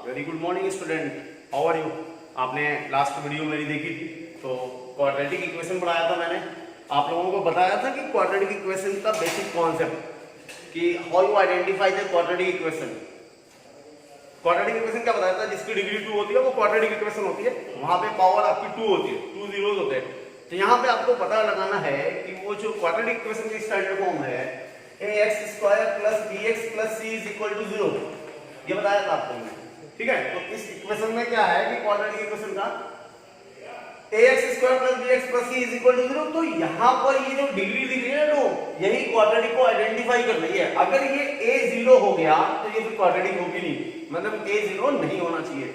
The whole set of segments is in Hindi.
Very good morning student, how are you. आपने लास्ट वीडियो मेरी देखी थी, तो क्वाड्रेटिक इक्वेशन पढ़ाया था मैंने। आप लोगों को बताया था कि क्वाड्रेटिक इक्वेशन का बेसिक कॉन्सेप्ट कि how you identify the quadratic equation. Quadratic equation क्या बताया था, जिसकी डिग्री 2 होती है वो क्वाड्रेटिक इक्वेशन होती है। वहां पे पावर आपकी 2 होती है, 2 जीरोस होते हैं। तो यहाँ पे आपको पता लगाना है कि वो जो क्वाड्रेटिक इक्वेशन की स्टैंडर्ड फॉर्म है ax² + bx + c = 0, ये बताया था आपको मैंने। ठीक है, तो इस इक्वेशन में क्या है कि क्वाड्रेटिक इक्वेशन का ax² + bx + c = 0। तो यहाँ पर ये जो डिग्री दिख रही है ना, यही क्वाड्रेटिक को आइडेंटिफाई कर रही है। अगर ये a 0 हो गया तो ये फिर क्वाड्रेटिक होगी नहीं, मतलब a 0 नहीं होना चाहिए।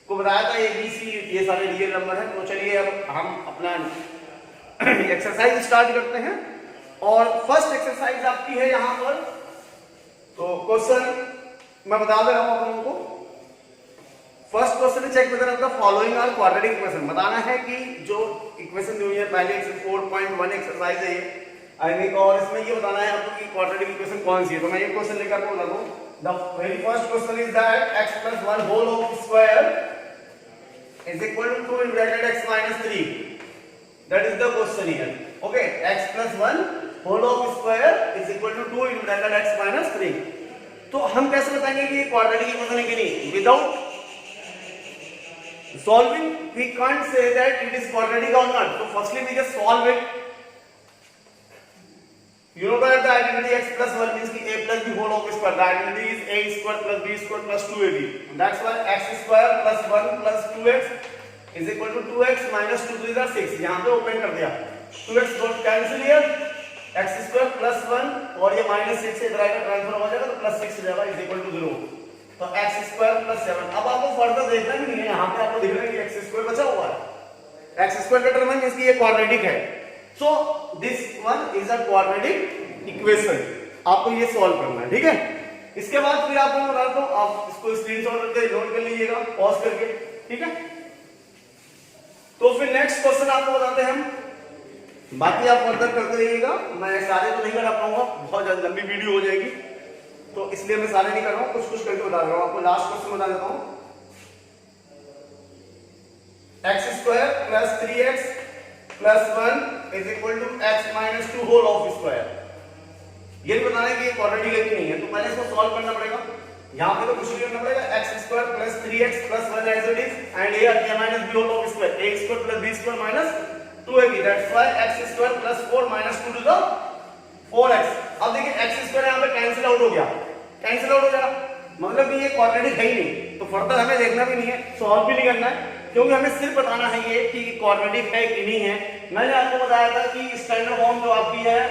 को बताया था a b c ये सारे रियल नंबर है। तो चलिए अब हम अपना एक्सरसाइज स्टार्ट करते हैं। और फर्स्ट एक्सरसाइज आपकी है यहाँ पर, तो क्वेश्चन मैं बता दे रहा हूं आप लोगों को। फर्स्ट क्वेश्चन है, check whether the following are quadratic equation. बताना है कि जो इक्वेशन दी हुई है पहले 4.1 एक्सरसाइज है ये, और इसमें ये बताना है आपको कि क्वाड्रेटिक इक्वेशन कौन सी है। तो मैं ये क्वेश्चन लेकर आपको बता दूं। The very first question is that x + 1 whole of square is equal to 2 in bracket x - 3। That is the question here. Okay, x + 1 whole of square is equal to 2 in bracket x - 3। तो हम कैसे बताएंगे कि ये क्वाड्रेटिक इक्वेशन है कि नहीं? Without solving we can't say that it is quadratic or not. So firstly we just solve it. You know that the identity x + 1 means ki a + b whole of square. The identity is a² + b² + 2ab. That's why x² + 1 + 2x is equal to 2x - 2 3 are 6. यहाँ पे ओपन कर दिया, 2x dot cancel here, x² + 1 और ये -6 से इधर आएगा, ट्रांसफर हो जाएगा तो +6 हो जाएगा इज इक्वल टू 0। तो x² + 7। अब आपको फर्दर देखना भी नहीं है, यहाँ पे आपको दिख रहा है कि x² बचा हुआ है। x² का टर्म है इसकी ये क्वाड्रेटिक है। So this one is a quadratic equation. आपको ये सॉल्व करना है, ठीक है। इसके बाद फिर आपको बताता हूं, आप इसको स्क्रीनशॉट करके नोट कर लीजिएगा पॉज करके, ठीक है। तो फिर नेक्स्ट क्वेश्चन आपको बताते हैं हम, बाकी आप फर्दर करते रहिएगा। मैं सारे तो नहीं करा पाऊंगा, बहुत ज्यादा लंबी वीडियो हो जाएगी, तो इसलिए मैं सारे नहीं कर रहा हूं, कुछ कुछ करके बता रहा हूं। आपको लास्ट क्वेश्चन बता देता हूं। x² + 3x + 1 is equal to x - 2 whole of square. ये भी बताना है कि ये क्वाड्रेटिक है कि नहीं है। तो पहले इसको सॉल्व करना पड़ेगा। यहां पे तो कुछ नहीं करना पड़ेगा, x² + 3x + 1 as it is and a - b whole of square, a² + b² - 2ab। That's why x² + 4 - 2 to the 4x। अब देखिए x² यहाँ पे कैंसिल आउट हो गया, कैंसिल आउट हो जाएगा, मतलब कि ये क्वाड्रेटिक है ही नहीं। तो फर्दर हमें देखना भी नहीं है, सॉल्व भी नहीं करना है, क्योंकि हमें सिर्फ बताना है ये कि क्वाड्रेटिक है कि नहीं है। मैंने आपको बताया था कि स्टैंडर्ड फॉर्म जो आपकी है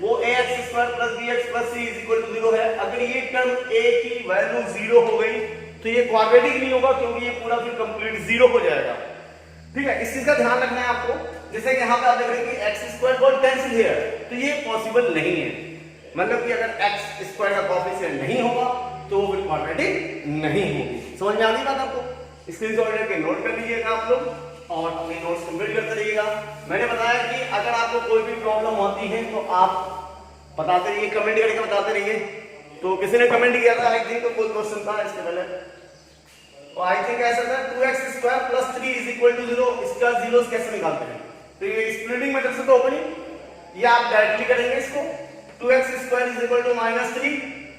वो ax² + bx + c = 0 है। अगर ये टर्म a की वैल्यू 0 हो गई तो ये क्वाड्रेटिक नहीं होगा, क्योंकि ये पूरा फिर कंप्लीट 0 हो जाएगा, ठीक है। इस चीज का ध्यान रखना है आपको। जैसे कि यहाँ पे आप देख रहे हैं कि x² गॉट कैंसिल हियर, तो ये पॉसिबल नहीं है। मतलब कि अगर x² का कोएफिशिएंट नहीं होगा तो वो फिर क्वाड्रेटिक नहीं होगी। समझ में आ गई बात आपको? स्क्रीनशॉट लेके नोट कर लीजिएगा आप लोग और अपने नोट्स कंप्लीट करते रहिएगा। मैंने बताया कि अगर आपको कोई भी प्रॉब्लम होती है तो आप बताते रहिए, कमेंट करके बताते रहिए। तो किसी ने कमेंट किया था आई थिंक, तो कोई क्वेश्चन था इसके पहले, तो आई थिंक ऐसा था 2x² + 3 = 0। इसका जीरोस कैसे निकालते हैं? तो ये स्प्लिटिंग मेथड से तो होगा नहीं, ये आप डायरेक्टली करेंगे इसको। 2x² = -3,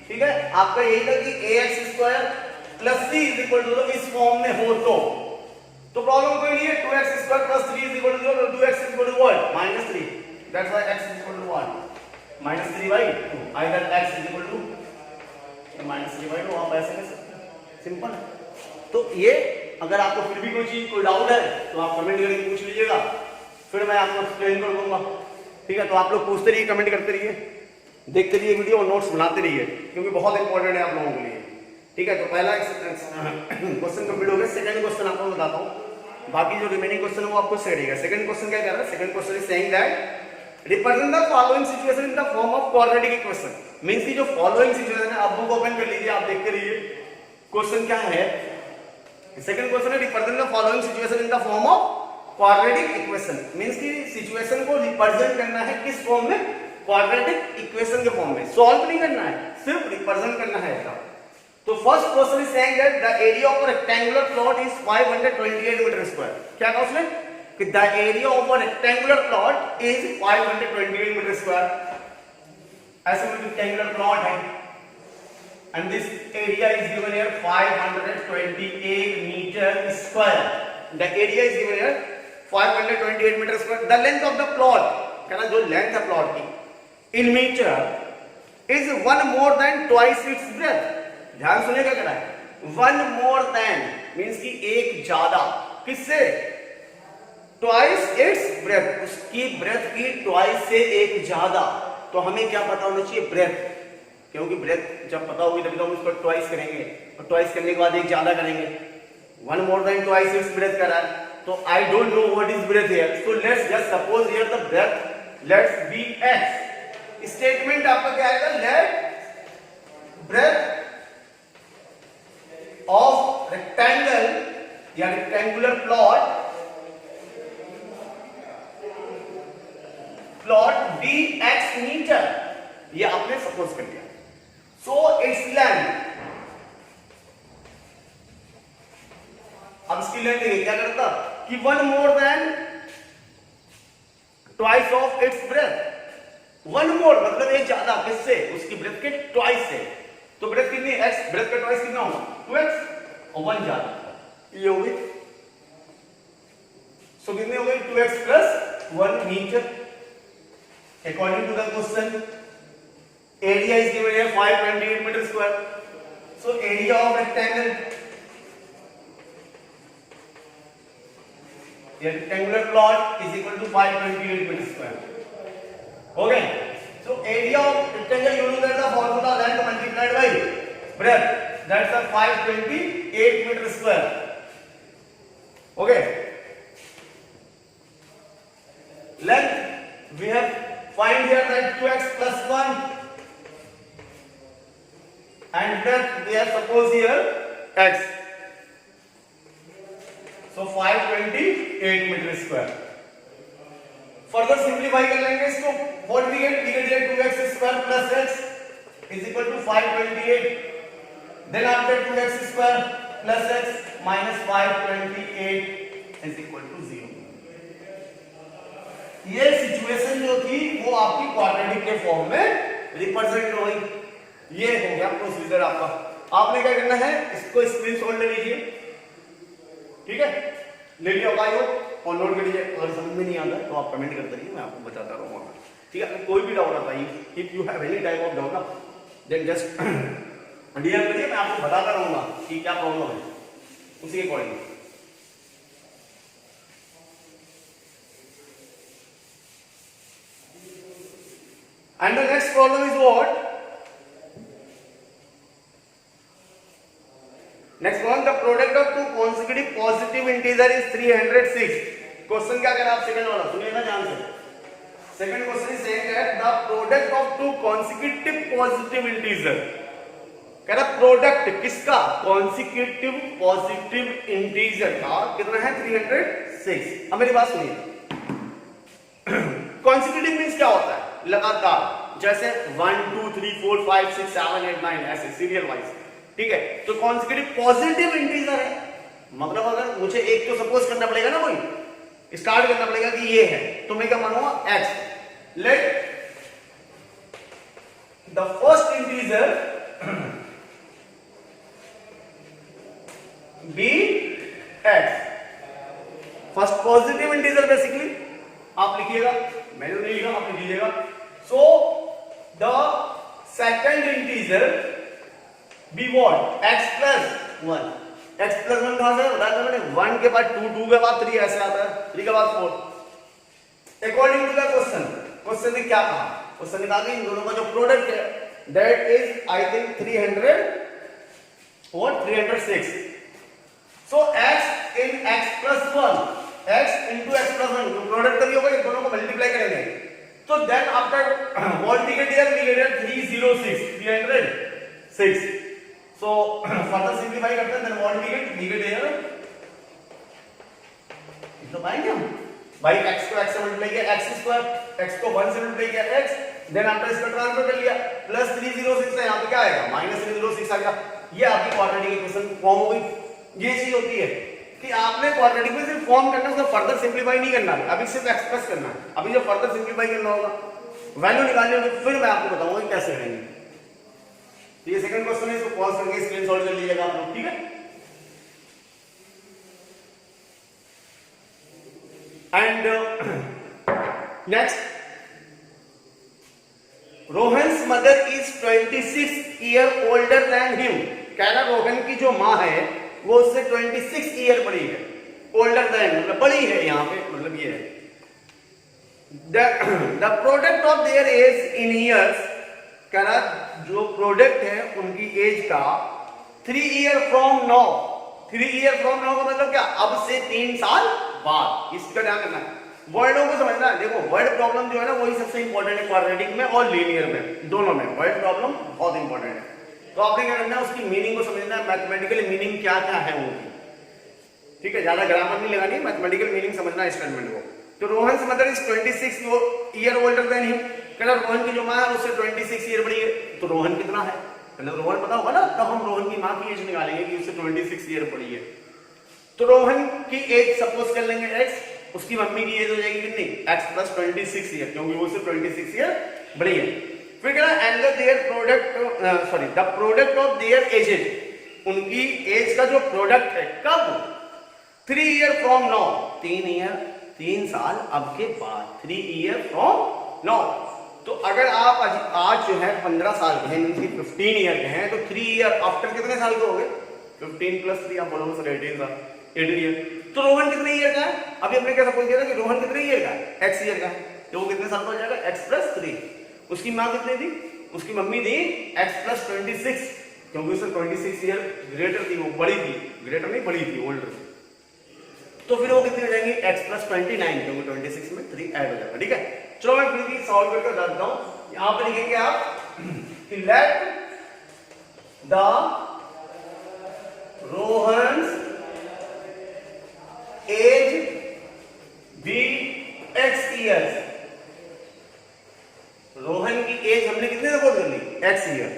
ठीक है। आपका यही था कि ax² + c = 0 इस फॉर्म में हो तो प्रॉब्लम कोई नहीं है। 2x² + 3 = 0, तो 2x = what? -3। That's why x = what? -3/2। Either x = -3/2, आप ऐसे कर सकते हैं, सिंपल है। तो ये अगर आपको फिर भी कोई चीज, कोई डाउट है तो आप कमेंट करके पूछ लीजिएगा, फिर मैं आपको एक्सप्लेन कर दूंगा, ठीक है। तो आप लोग पूछते रहिए, कमेंट करते रहिए, देखते रहिए वीडियो और नोट्स बनाते रहिए, क्योंकि बहुत इंपॉर्टेंट है आप लोगों के लिए, ठीक है। तो पहला क्वेश्चन कंप्लीट हो गया। सेकंड क्वेश्चन आपको बताता हूं, बाकी जो रिमेनिंग क्वेश्चन है वो आपको सेट रहेगा। सेकंड क्वेश्चन क्या कह रहा है? Second question is saying that represent the following situation in the form of quadratic equation. Means की जो फॉलोइंग सिचुएशन है, आप बुक ओपन कर लीजिए, आप देखते रहिए क्वेश्चन क्या है। सेकंड क्वेश्चन है represent the following situation in the form of quadratic equation. Means की सिचुएशन को रिप्रेजेंट करना है किस फॉर्म में? क्वाड्रेटिक इक्वेशन के फॉर्म में। सॉल्व नहीं करना है, सिर्फ रिप्रेजेंट करना है इसका। तो first question is saying that the area of a rectangular plot is 528 metre square. क्या कहा उसने कि the area of a rectangular plot is 528 metre square. ऐसे में रेक्टेंगुलर प्लॉट है and this area is given here 528 meter square. The area is given here 528 meter square. The length of the plot, कहना जो length है plot की in meter is one more than twice its breadth. ध्यान सुनिएगा क्या है one more than means कि एक ज्यादा किससे twice its breadth, उसकी breadth की twice से एक ज्यादा। तो हमें क्या पता होना चाहिए breadth, क्योंकि ब्रेथ जब पता होगी तभी तो हम उसको ट्वाइस करेंगे और ट्वाइस करने के बाद एक ज्यादा करेंगे। One more than twice its breadth करा है तो I don't know what is breadth here, so let's just suppose here the breadth let's be x. Statement आपका क्या आएगा, लेट ब्रेथ ऑफ रेक्टेंगल या rectangular plot be x metre, ये आपने सपोज कर दिया। So its length, अब इसकी लेंथ क्या करता कि one more than twice of its breath. One more मतलब एक ज्यादा किससे, उसकी ब्रेथ के ट्वाइस से। तो ब्रेथ कितनी एक्स, ब्रेथ का ट्वाइस कितना होगा 2x और वन ज्यादा, ये हो गई। सो कितने हो गए 2x plus 1 metre according to the question. Area is given here 528 meter square. So area of rectangle, the rectangular plot is equal to 528 meter square. Okay. So area of rectangle, you know that the formula length multiplied by breadth. That's the 528 meter square. Okay. Length we have find here that 2x plus 1. And breadth we have suppose here x. So 528 meter square. Further simplify कर लेंगे इसको। What we get here 2x square plus x is equal to 528. Then after 2x square plus x minus 528 is equal to 0. ये सिचुएशन जो थी वो आपकी क्वाड्रेटिक के फॉर्म में रिप्रेजेंट हो गई। ये हो गया प्रोसीजर आपका। आपने क्या करना है, इसको स्क्रीनशॉट ले लीजिए, ठीक है, ले लिया भाई हो और नोट कर लीजिए। अगर समझ में नहीं आता तो आप कमेंट करते रहिए, मैं आपको बताता रहूंगा, ठीक है। कोई भी डाउट आता है, if you have any type of doubt ना देन जस्ट डीएम करिए, मैं आपको बताता रहूंगा कि क्या प्रॉब्लम है, उसी के according. And the next problem is what? Next one, the product of two consecutive positive integer is 306. Question क्या कह रहा है आप सेकंड वाला सुनिएगा ध्यान से। Second question is saying that the product of two consecutive positive integer, कह रहा प्रोडक्ट किसका, consecutive positive integer का कितना है 306। अब मेरी बात सुनिए। consecutive मींस क्या होता है, लगातार, जैसे 1 2 3 4 5 6 7 8 9 ऐसे सीरियल वाइज, ठीक है। तो कॉन्सिक्यूटिव पॉजिटिव इंटीजर है, मतलब अगर मुझे एक तो सपोज करना पड़ेगा ना, कोई स्टार्ट करना पड़ेगा कि ये है, तो मैं क्या मानूंगा x। Let the first integer be x, first positive integer basically आप लिखिएगा, मैंने नहीं लिखा, आप लिख लीजिएगा। So the second integer be what x plus 1। x plus 1 कहां से बताया था मैंने, 1 के बाद 2, 2 के बाद 3 ऐसे आता है, 3 के बाद 4। According to the question, question ने क्या कहा, क्वेश्चन ने कहा कि इन दोनों का जो प्रोडक्ट है that is I think 306। So x in x plus 1, x into x plus 1, जो प्रोडक्ट तभी होगा, इन दोनों को मल्टीप्लाई करेंगे। तो then after what we get here, we get 306। So further simplify करते हैं, then what we get here, तो पाएंगे हम भाई x को x से मल्टीप्लाई किया x स्क्वायर, x को 1 से मल्टीप्लाई किया x, देन आफ्टर इसको ट्रांसफर कर लिया, प्लस 306 है, यहाँ पे क्या आएगा माइनस 306 आ गया। ये आपकी क्वाड्रेटिक इक्वेशन फॉर्म हो गई। ये चीज होती है कि आपने क्वाड्रेटिक में सिर्फ फॉर्म करना है, उसको फर्दर सिंपलीफाई नहीं करना है, अभी सिर्फ एक्सप्रेस करना है। अभी जब फर्दर सिंपलीफाई करना होगा, वैल्यू निकालनी होगी, फिर मैं आपको बताऊंगा कि कैसे करेंगे। तो ये सेकंड क्वेश्चन है, इसको पॉज करके स्क्रीन शॉट कर लीजिएगा आप लोग, ठीक है। And next, Rohan's mother is 26 year older than him. कह रहा रोहन की जो माँ है वो उससे 26 ईयर बड़ी है। ओल्डर देन मतलब बड़ी है, यहाँ पे मतलब ये है। The product of their age in years, कह रहा जो प्रोडक्ट है उनकी एज का 3 year from now. 3 year from now का मतलब क्या, अब से 3 साल बाद। इसका ध्यान रखना है, वर्डों को समझना है। देखो वर्ड प्रॉब्लम जो है ना वही सबसे इंपॉर्टेंट है क्वाड्रेटिक में और लीनियर में, दोनों में वर्ड प्रॉब्लम बहुत इंपॉर्टेंट है। तो आपने क्या करना है, उसकी मीनिंग को समझना है, मैथमेटिकल मीनिंग क्या क्या है उनकी, ठीक है। ज्यादा ग्रामर नहीं लगानी, मैथमेटिकल मीनिंग समझना है स्टेटमेंट को। तो Rohan's mother is 26 year older than him. कहना रोहन की जो माँ है उससे 26 ईयर बड़ी है। तो रोहन कितना है, पहले रोहन पता होगा ना, तब हम रोहन की माँ की एज निकालेंगे कि उससे 26 ईयर बड़ी है। तो रोहन की एज सपोज कर लेंगे x, उसकी मम्मी की एज हो जाएगी कितनी, x प्लस 26 ईयर, क्योंकि वो उससे 26 ईयर बड़ी है। फिर कह रहा and their product, sorry the product of there edges, उनकी एज का जो प्रोडक्ट है कब, 3 ईयर फ्रॉम नाउ, 3 ईयर 3 साल अब के बाद, 3 ईयर फ्रॉम नाउ। तो अगर आप आज जो है 15 साल के हैं, 15 ईयर के हैं, तो 3 ईयर आफ्टर कितने साल के हो गए, 15 प्लस 3 आप बोलोगे सर 18 साल, 18 ईयर। तो रोहन कितने ईयर का है, अभी हमने क्या सपोज किया था कि रोहन कितने ईयर का है, x ईयर का है, तो वो कितने साल का हो जाएगा, x प्लस 3। उसकी माँ कितनी थी, उसकी मम्मी थी x प्लस 26, क्योंकि उससे 26 ईयर ग्रेटर थी, वो बड़ी थी, ग्रेटर नहीं बड़ी थी, ओल्डर। तो फिर वो कितनी हो जाएंगी, x प्लस 29, क्योंकि 26 में 3 ऐड हो जाएगा, ठीक है। चलो मैं फिर भी सॉल्व करके बताता हूं। यहां पे लिखेंगे आप कि let the Rohan's age be x years. Rohan की एज हमने कितने सपोज कर ली, x ईयर।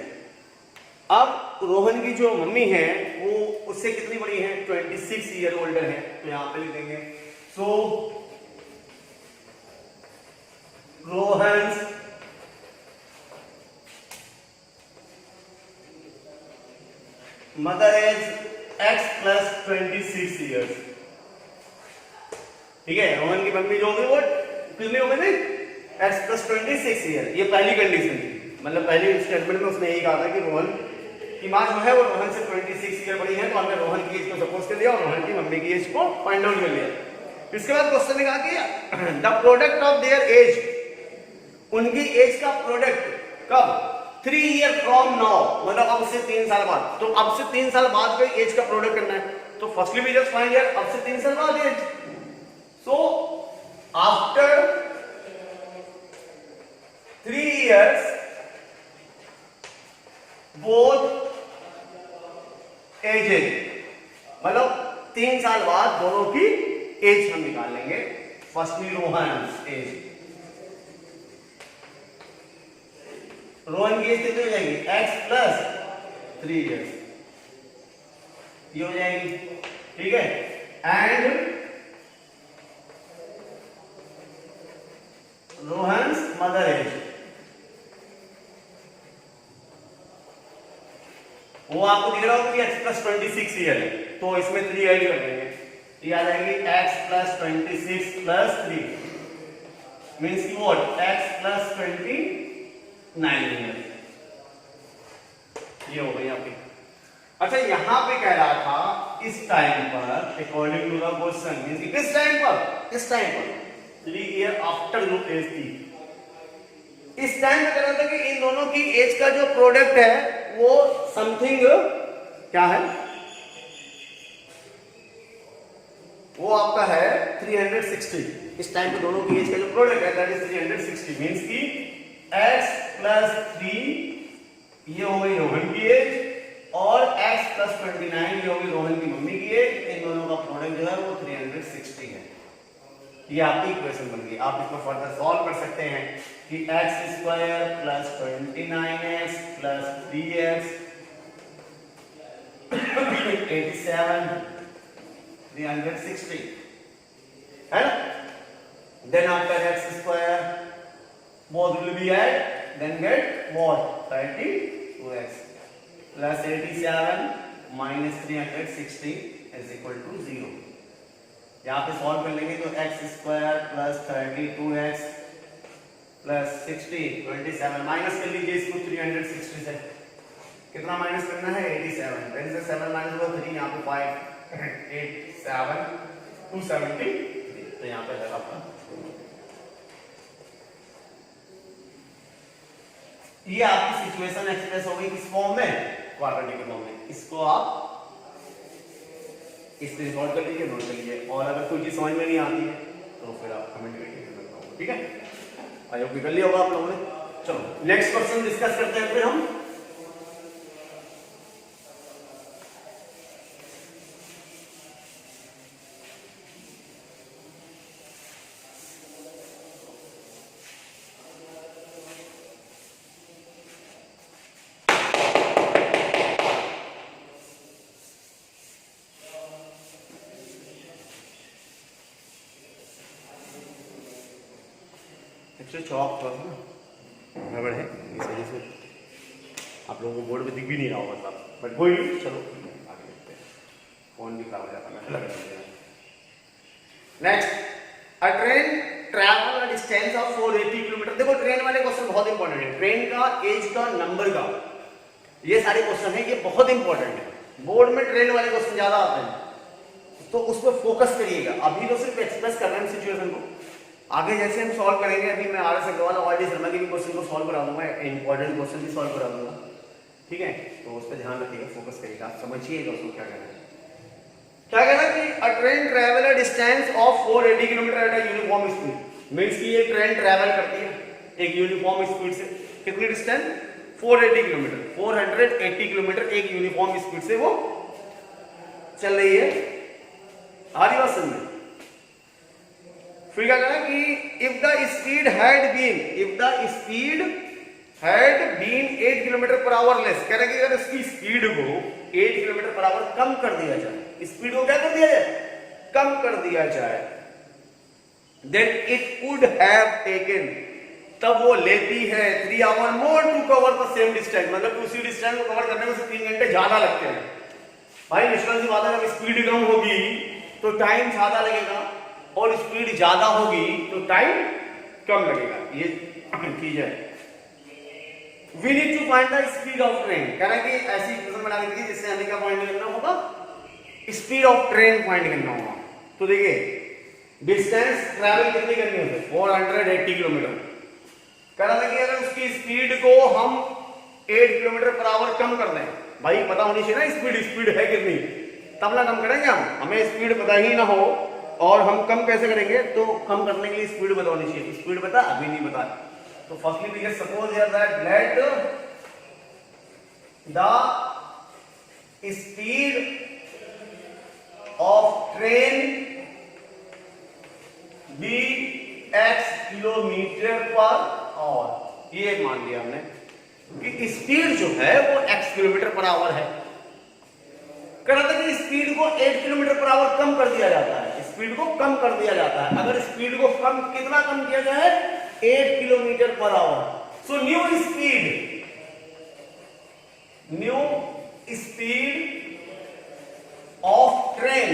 अब रोहन की जो मम्मी है वो उससे कितनी बड़ी है, 26 ईयर ओल्डर है। तो यहां पे लिख देंगे so Rohan's mother age x plus 26 years, ठीक है। रोहन की मम्मी जो होगी वो कितनी हो गई, x प्लस 26 ईयर। ये पहली कंडीशन थी, मतलब पहली स्टेटमेंट में उसने यही कहा था कि रोहन की माँ जो है वो रोहन से 26 ईयर बड़ी है। तो हमने रोहन की एज को सपोज कर लिया और रोहन की मम्मी की एज को फाइंड आउट कर लिया। इसके बाद क्वेश्चन ने कहा कि the product of their age, उनकी एज का प्रोडक्ट कब, 3 ईयर फ्रॉम नाउ, मतलब अब से 3 साल बाद। तो अब से 3 साल बाद का एज का प्रोडक्ट करना है। तो फर्स्टली वी जस्ट फाइंड यार अब से 3 साल बाद एज। So after 3 years both ages, मतलब 3 साल बाद दोनों की एज हम निकाल लेंगे। फर्स्टली रोहन एज, रोहन की एज कितनी हो जाएगी, x प्लस 3 years, ये हो जाएगी, ठीक है। एंड रोहन्स मदर एज, वो आपको दिख रहा होगा कि x प्लस 26 ईयर है, तो इसमें 3 ऐड कर देंगे, ये आ जाएगी x प्लस 26 प्लस 3 मीन्स की व्हाट, x प्लस 29 ईयर, ये हो गई आपकी। अच्छा यहां पे कह रहा था इस टाइम पर according to the question, means कि किस टाइम पर, इस टाइम पर 3 ईयर आफ्टर जो एज थी, इस टाइम में कह रहा था कि इन दोनों की एज का जो प्रोडक्ट है वो समथिंग क्या है, वो आपका है 360। इस टाइम पे दोनों की एज का जो प्रोडक्ट है दैट इज 360 मींस की x प्लस 3 ये हो गई रोहन की एज और x प्लस 29 ये हो गई रोहन की मम्मी की एज। इन दोनों का प्रोडक्ट जो है वो 360 है। ये आपकी इक्वेशन बन गई। आप इसको फर्दर सॉल्व कर सकते हैं कि x square plus 29x plus 3x 87 360 है ना. Then after x square both will be add, then get what 32x plus 87 minus 360 is equal to 0. यहाँ पे सॉल्व कर लेंगे तो x square plus 32x plus 60 27 minus कर लीजिए इसको 360 से. कितना माइनस करना है 87. 10 से 7 माइनस हुआ 3. यहाँ पे 5 8 7 270. तो यहाँ पे लगा आपका ये आपकी सिचुएशन एक्सप्रेस हो गई किस फॉर्म में क्वाड्रेटिक के फॉर्म में. इसको आप इस तरह सॉल्व कर लीजिए, नोट कर लीजिए. और अगर कोई चीज समझ में नहीं आती है तो फिर आप कमेंट करिए. ठीक है, आई होप कर लिया होगा आप लोगों ने. चलो नेक्स्ट क्वेश्चन डिस्कस करते हैं फिर हम. चौक थोड़ा सा ना गड़बड़ है, इस वजह से आप लोगों को बोर्ड पे दिख भी नहीं रहा होगा साहब. बट कोई नहीं, चलो आगे देखते हैं. फोन भी खराब हो जाता है लग रहा है. Next, a train travel a distance of 480 kilometre. देखो ट्रेन वाले क्वेश्चन बहुत इंपॉर्टेंट है. ट्रेन का, एज का, नंबर का, ये सारे क्वेश्चन है, ये बहुत इंपॉर्टेंट है. बोर्ड में ट्रेन वाले क्वेश्चन ज्यादा आते हैं तो उस पर फोकस करिएगा. अभी तो सिर्फ एक्सप्रेस कर रहे हैं सिचुएशन को. आगे जैसे हम सॉल्व करेंगे, अभी मैं आर एस अग्रवाल और डी शर्मा के भी क्वेश्चन को सॉल्व करा दूंगा, इंपॉर्टेंट क्वेश्चन भी सॉल्व करा दूंगा. ठीक है, तो उस पर ध्यान रखिएगा, फोकस करिएगा, समझिएगा उसको क्या कहना है. क्या कहना है कि अ train travel a distance of 480 kilometre at a uniform speed. Means कि ये ट्रेन ट्रैवल करती है एक यूनिफॉर्म स्पीड से. कितनी डिस्टेंस 480 किलोमीटर. 480 किलोमीटर एक यूनिफॉर्म स्पीड से वो चल रही है. आ रही बात समझ में. फिर क्या कहना कि if the speed had been 8 kilometre per hour less. कह रहे कि अगर इसकी स्पीड को 8 किलोमीटर पर आवर कम कर दिया जाए, स्पीड को क्या कर दिया जाए, कम कर दिया जाए, then it would have taken, तब वो लेती है 3 hour more to cover the same distance. मतलब उसी डिस्टेंस को कवर करने में से 3 घंटे ज्यादा लगते हैं. भाई निश्चित सी बात है, अगर स्पीड कम होगी तो टाइम ज्यादा लगेगा और स्पीड ज्यादा होगी तो टाइम कम लगेगा. ये चीज है. We need to find the speed of train. कहना कि ऐसी इक्वेशन बना दी जिससे हमें क्या फाइंड करना होगा, स्पीड ऑफ ट्रेन फाइंड करना होगा. तो देखिए डिस्टेंस ट्रैवल कितनी करनी होती है 480 किलोमीटर. कहना था कि अगर उसकी स्पीड को हम 8 किलोमीटर पर आवर कम कर दें, भाई पता होनी चाहिए ना स्पीड है कितनी, तब ना कम करेंगे हम. हमें स्पीड पता ही ना हो और हम कम कैसे करेंगे, तो कम करने के लिए स्पीड पता होनी चाहिए. स्पीड पता अभी नहीं पता. तो firstly we can suppose here that let the speed of train be x kilometre per hour. ये मान लिया हमने कि स्पीड जो है वो x किलोमीटर पर आवर है. कहना था कि स्पीड को 8 किलोमीटर पर आवर कम कर दिया जाता है. स्पीड को कम कर दिया जाता है. अगर स्पीड को कम कितना कम किया जाए 8 kilometre per our. So new speed of train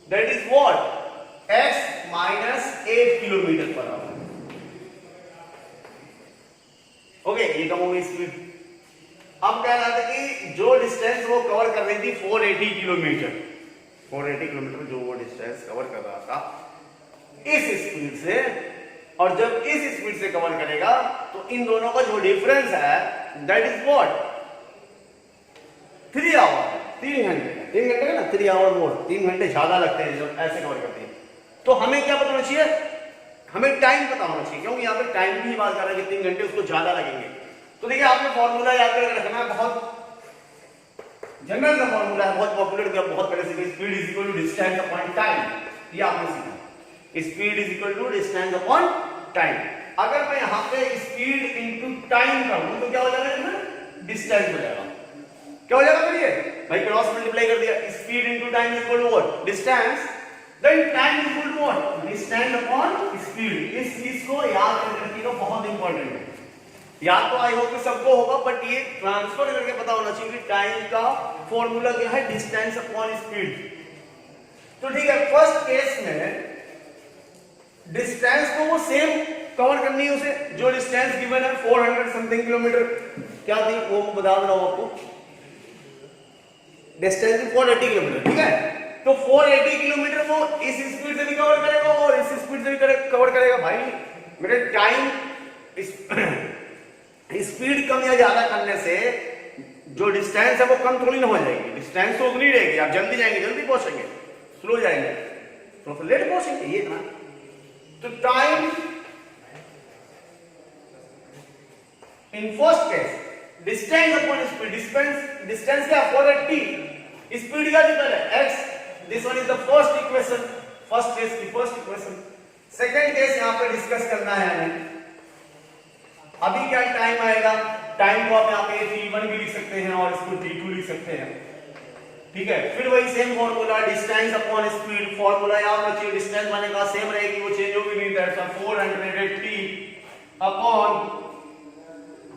that is what x minus 8 kilometre per our. Okay, ये कम हो गई स्पीड. अब कह रहा था कि जो डिस्टेंस वो कवर कर रही थी 480 किलोमीटर, 480 किलोमीटर जो वो डिस्टेंस कवर कर रहा था इस स्पीड से, और जब इस स्पीड से कवर करेगा तो इन दोनों का जो डिफरेंस है दैट इज व्हाट 3 आवर. 3 घंटे का ना, 3 आवर मोर, 3 घंटे ज्यादा लगते हैं जब ऐसे कवर करते हैं. तो हमें क्या पता होना चाहिए, हमें टाइम पता होना चाहिए, क्योंकि यहाँ पे टाइम की बात कर रहे हैं कि 3 घंटे उसको ज्यादा लगेंगे. तो देखिए आपने फॉर्मूला याद करके रखना है, बहुत जनरल का फॉर्मूला है, बहुत पॉपुलर है, बहुत पहले से. Speed is equal to distance upon time. ये आपने सीखा, speed is equal to distance upon time. अगर मैं यहाँ पे स्पीड इनटू टाइम करूं तो क्या हो जाएगा, डिस्टेंस हो जाएगा. क्या हो जाएगा फिर ये भाई क्रॉस मल्टीप्लाई कर दिया, speed into time equal to what distance, then time equal to what distance upon speed. इस चीज को याद करके रखिएगा, बहुत इंपॉर्टेंट है। याद तो आई होप कि सबको होगा, बट ये ट्रांसफर करके पता होना चाहिए कि टाइम का फॉर्मूला क्या है, डिस्टेंस अपॉन स्पीड। तो ठीक है, फर्स्ट केस में डिस्टेंस को वो सेम कवर करनी है उसे, जो डिस्टेंस गिवन है 400 समथिंग किलोमीटर क्या थी वो मैं बता रहा हूं आपको, डिस्टेंस 480 किलोमीटर, ठीक है। तो 480 किलोमीटर वो इस स्पीड से भी कवर करेगा और इस स्पीड से भी कवर करेगा। भाई मेरे टाइम स्पीड कम या ज्यादा करने से जो डिस्टेंस है वो कम थोड़ी ना हो जाएगी, डिस्टेंस तो उतनी रहेगी। आप जल्दी जाएंगे जल्दी पहुंचेंगे, स्लो जाएंगे तो लेट पहुंचेंगे, ये इतना। तो time in first case distance upon speed, distance क्या 480, स्पीड क्या निकल है x, this one is the first equation, first case की फर्स्ट इक्वेशन। सेकंड केस यहां पे डिस्कस करना है हमें। अभी क्या टाइम आएगा, टाइम को आप यहां पे t1 भी लिख सकते हैं और इसको t2 लिख सकते हैं, ठीक है। फिर वही same formula distance upon speed, formula याद रखिए, डिस्टेंस माने का सेम रहेगी, वो चेंज होगी नहीं, that's 480 upon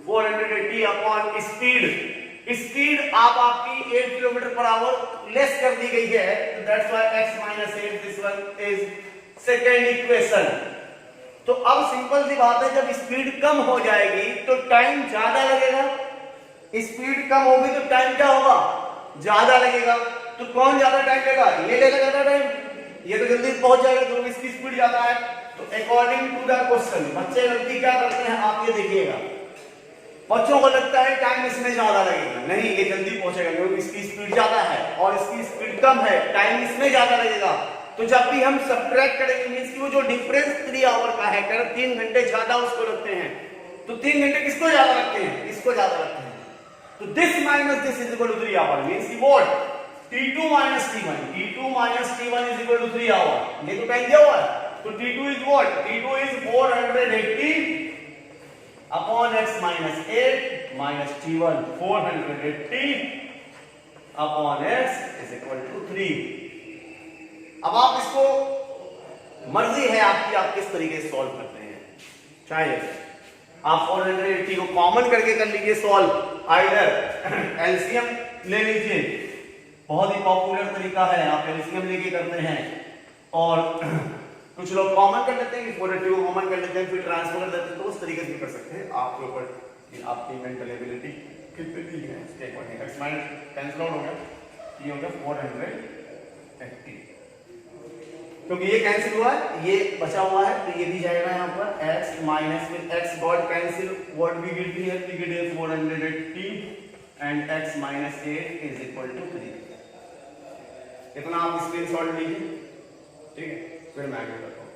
480 upon speed. Speed आप आपकी 8 किलोमीटर पर आवर लेस कर दी गई है, तो that's why x minus 8, this one is second equation. तो अब सिंपल सी बात है, जब स्पीड कम हो जाएगी तो टाइम ज्यादा लगेगा, स्पीड कम होगी तो टाइम क्या होगा, ज्यादा लगेगा। तो कौन ज्यादा टाइम लेगा, ये लेगा ज्यादा टाइम, ये तो जल्दी पहुंच जाएगा क्योंकि इसकी स्पीड ज्यादा है। तो अकॉर्डिंग टू द क्वेश्चन बच्चे गलती क्या करते हैं, आप ये देखिएगा, बच्चों को लगता है टाइम इसमें ज्यादा लगेगा, नहीं ये जल्दी पहुंचेगा क्योंकि इसकी स्पीड ज्यादा है और इसकी स्पीड कम है, टाइम इसमें ज्यादा लगेगा। तो जब भी हम सब्ट्रैक्ट करेंगे मींस कि वो जो डिफरेंस 3 आवर का है, कर 3 घंटे ज्यादा उसको रखते हैं, तो 3 घंटे किसको ज्यादा रखते हैं, इसको ज्यादा रखते हैं। तो this minus this is equal to 3 hour means कि what t2 minus t1, t2 minus t1 is equal to 3 our, ये तो टाइम दिया हुआ है। तो t2 is what, t2 is 480 upon x minus 8 minus t1, 480 upon x is equal to 3। अब आप इसको मर्जी है आपकी, आप किस तरीके से सॉल्व करते हैं, चाहे आप 480 को कॉमन करके कर लीजिए सॉल्व, आइदर एलसीएम ले लीजिए, बहुत ही पॉपुलर तरीका है, आप एलसीएम लेके करते हैं, और कुछ लोग कॉमन कर लेते हैं कि 480 को कॉमन कर लेते हैं फिर ट्रांसफर कर देते हैं, तो उस तरीके से कर सकते हैं, आपके ऊपर आपकी मेंटल एबिलिटी कितनी है उसके according. x minus cancel out हो गया, ये हो गया 480, क्योंकि ये कैंसिल हुआ है, ये बचा हुआ है, तो ये भी जाएगा यहाँ पर x माइनस में x got cancel, what we get here, we get 480 and x minus 8 is equal to 3। इतना आप स्क्रीनशॉट लीजिए, ठीक है, फिर मैं आगे बढ़ता हूं।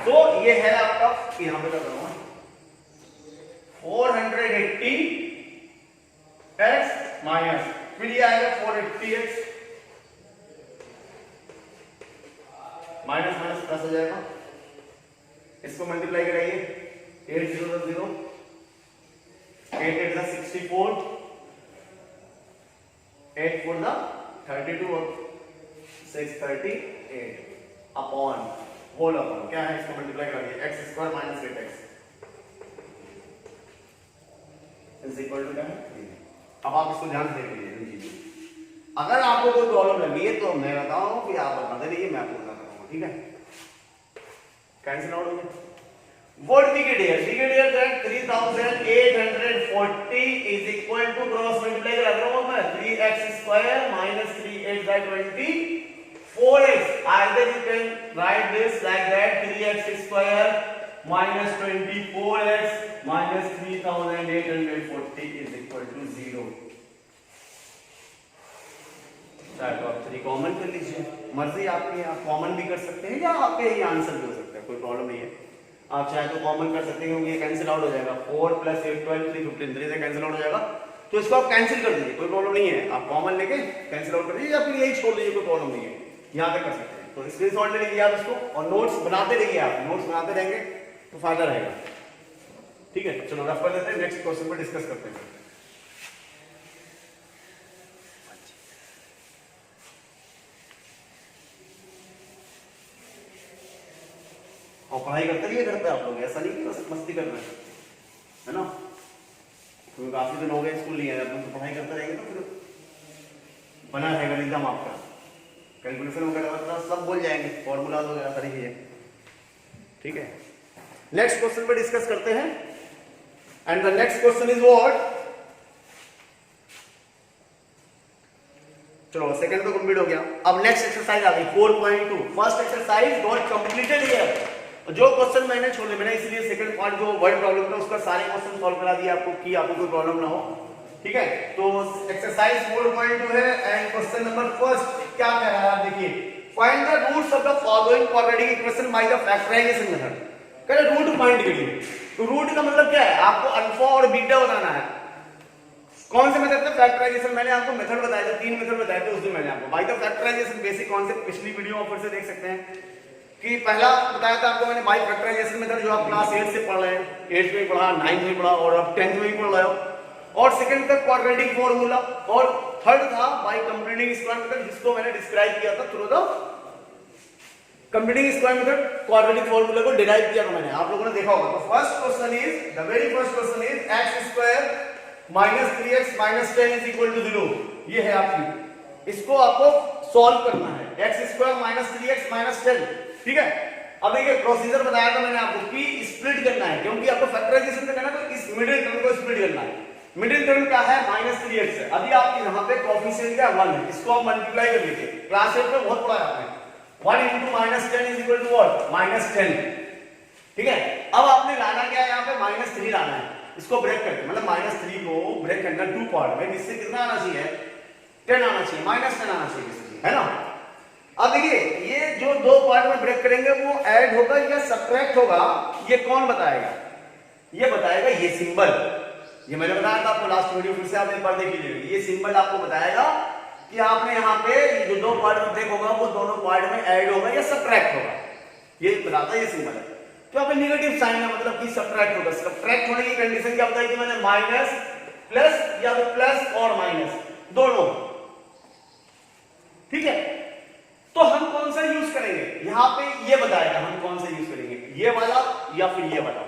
तो ये है आपका, यहां पे कर रहा हूं 480 x माइनस, फिर ये आएगा 480x माइनस माइनस प्लस हो जाएगा, इसको मल्टीप्लाई कराइए, 8 0 0, 8 8 64, 8 4 32 और 638 अपॉन होल अपॉन क्या है, इसको मल्टीप्लाई करिए, x square minus 8x is equal to 3। अब आप इसको ध्यान से देखिए, अगर आपको कोई प्रॉब्लम लगी है तो मैं बताऊं कि आप बता दीजिए, मैं आपको बता दूंगा, ठीक है। कैंसिल आउट हो गया, what we get here that 3840 is equal to cross multiply कर रहा हूं मैं, 3x square minus 3x by 24x, either you can write this like that, 3x square minus 24x minus 3840 is equal to 0। चाहे तो आप 3 कॉमन कर लीजिए, मर्जी आपकी, आप कॉमन भी कर सकते हैं या आपके ही आंसर भी हो सकता है, कोई प्रॉब्लम नहीं है, आप चाहे तो कॉमन कर सकते हैं क्योंकि ये कैंसिल आउट हो जाएगा, 4 प्लस 8 12 3 15, 3 से कैंसिल आउट हो जाएगा, तो इसको आप कैंसिल कर दीजिए, कोई प्रॉब्लम नहीं है, आप कॉमन लेके कैंसिल आउट कर दीजिए या फिर यही छोड़ दीजिए, कोई प्रॉब्लम नहीं है, यहां पे कर सकते हैं। तो स्क्रीनशॉट ले लीजिए आप इसको और नोट्स बनाते रहिए, आप नोट्स बनाते रहेंगे तो फायदा रहेगा। ठीक है, चलो रफ कर लेते हैं, नेक्स्ट क्वेश्चन पर डिस्कस करते हैं। और पढ़ाई करते रहिए घर पे आप लोग, ऐसा नहीं कि बस मस्ती कर रहे हैं, है ना। क्योंकि काफी दिन हो गए स्कूल नहीं आए, तो पढ़ाई करते रहेंगे तो फिर बना रहेगा एकदम आपका कैलकुलेशन वगैरह सब बोल जाएंगे, फॉर्मूला वगैरह सारी चीजें। ठीक है, नेक्स्ट क्वेश्चन पे डिस्कस करते हैं। And the next question is what, चलो सेकंड तो कंप्लीट हो गया। अब नेक्स्ट एक्सरसाइज आ गई 4.2। First exercise got completed here. जो क्वेश्चन मैंने छोड़े, मैंने इसलिए सेकंड पार्ट जो वर्ड प्रॉब्लम था उसका सारे क्वेश्चन सॉल्व करा दिया आपको कि आपको कोई प्रॉब्लम ना हो। ठीक है, तो एक्सरसाइज 4.2 है एंड क्वेश्चन नंबर फर्स्ट क्या कह रहा है आप देखिए, find the roots of the following quadratic equation by the factorisation method. कह रहे रूट फाइंड करिए। तो रूट का मतलब क्या है, आपको अल्फा और बीटा बनाना है। कौन से मेथड से फैक्टराइजेशन, मैंने आपको मेथड बताया था, 3 मेथड बताए थे उस दिन मैंने आपको। By the factorisation basic concept पिछली वीडियो में फिर से देख सकते हैं कि पहला बताया था आपको मैंने बाय फैक्टराइजेशन मेथड, जो आप क्लास 8 से पढ़ रहे हैं, 8th में पढ़ा, 9th में पढ़ा और अब 10th में भी पढ़ रहे हो। और सेकंड था क्वाड्रेटिक फार्मूला, और थर्ड था बाय कंप्यूटिंग स्क्वायर मेथड, जिसको मैंने डिस्क्राइब किया था through the computing square method. Quadratic formula को डिराइव किया था मैंने, आप लोगों ने देखा होगा। तो first question is, the very first question is x square minus 3x minus 10 is equal to 0। ये है आपकी, इसको आपको सॉल्व करना है, x square minus 3x minus 10। ठीक है, अब देखिए प्रोसीजर बताया था मैंने आपको कि स्प्लिट करना है, क्योंकि आपको फैक्टराइजेशन करना है तो इस मिडिल टर्म को स्प्लिट करना है। मिडिल टर्म क्या है, माइनस 3x है। अभी आपके यहाँ पे कोएफिशिएंट क्या 1 है, इसको आप मल्टीप्लाई कर लीजिए। क्लास 8 में बहुत पढ़ा है आपने, 1 into minus 10 is equal to what, minus 10। ठीक है, अब आपने लाना क्या है, यहाँ पे माइनस 3 लाना है, इसको ब्रेक करके, मतलब माइनस 3 को ब्रेक करना 2 पार्ट में, जिससे कितना आना चाहिए, 10 आना चाहिए, माइनस 10 आना चाहिए, है ना। अब देखिए ये जो 2 पार्ट में ब्रेक करेंगे वो ऐड होगा या सब्ट्रैक्ट होगा, ये कौन बताएगा, ये बताएगा ये सिंबल। ये मैंने बताया था आपको लास्ट वीडियो, फिर से आप एक बार देख लीजिए। ये सिंबल आपको बताएगा कि आपने यहाँ पे जो 2 पार्ट में ब्रेक होगा वो दोनों पार्ट में ऐड होगा या सब्ट्रैक्ट होगा, ये बताता है ये सिंबल है। तो यहाँ पे नेगेटिव साइन है, मतलब कि सब्ट्रैक्ट होगा। सब्ट्रैक्ट होने की कंडीशन क्या बताई थी मैंने, माइनस प्लस या प्लस और माइनस दोनों। ठीक है, तो हम कौन सा यूज करेंगे, यहाँ पे ये बताएगा हम कौन सा यूज करेंगे, ये वाला या फिर ये वाला।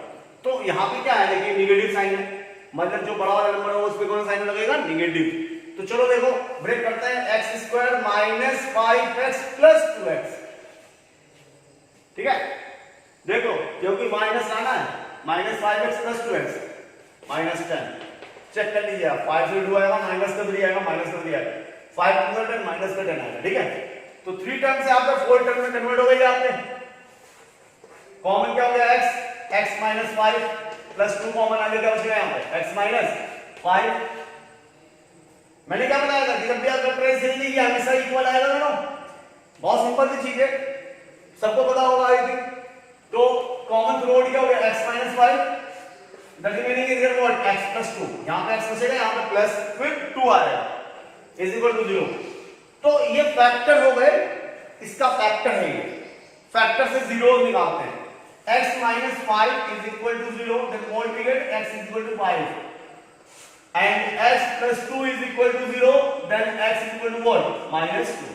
तो यहाँ पे क्या है, देखिए निगेटिव साइन है, मतलब जो बड़ा वाला नंबर है उस पे कौन सा साइन लगेगा, निगेटिव। तो चलो देखो ब्रेक करते हैं, x square minus 5x plus 2x। ठीक है, देखो क्योंकि माइनस आना है, minus 5x plus 2x minus 10। Check कर लीजिए आप, 5 से 2 आएगा, माइनस का 3 आएगा, माइनस का 3 आएगा, 5 का 10 माइनस का 10 आएगा। ठीक है, तो 3 टर्म से आपका 4 टर्म में कन्वर्ट हो गई आपने। कॉमन क्या हो गया, x माइनस 5 प्लस 2 कॉमन आगे क्या बचेगा यहाँ पे, x माइनस 5। मैंने क्या बताया था कि जब भी आप फैक्टराइजेशन लीजिए हमेशा इक्वल आएगा ना, बहुत सिंपल सी चीज है, सबको पता होगा आई थिंक। तो कॉमन थ्रू क्या हो गया, x minus 5, the remaining is what, x plus 2। यहाँ पे x बचेगा, यहाँ पे प्लस, फिर 2 आएगा इज इक्वल टू 0। तो ये फैक्टर हो गए, इसका फैक्टर है ये, फैक्टर से जीरो निकालते हैं। x minus 5 is equal to 0, then multiply x is equal to 5, and x plus 2 is equal to 0, then x is equal to what, minus 2.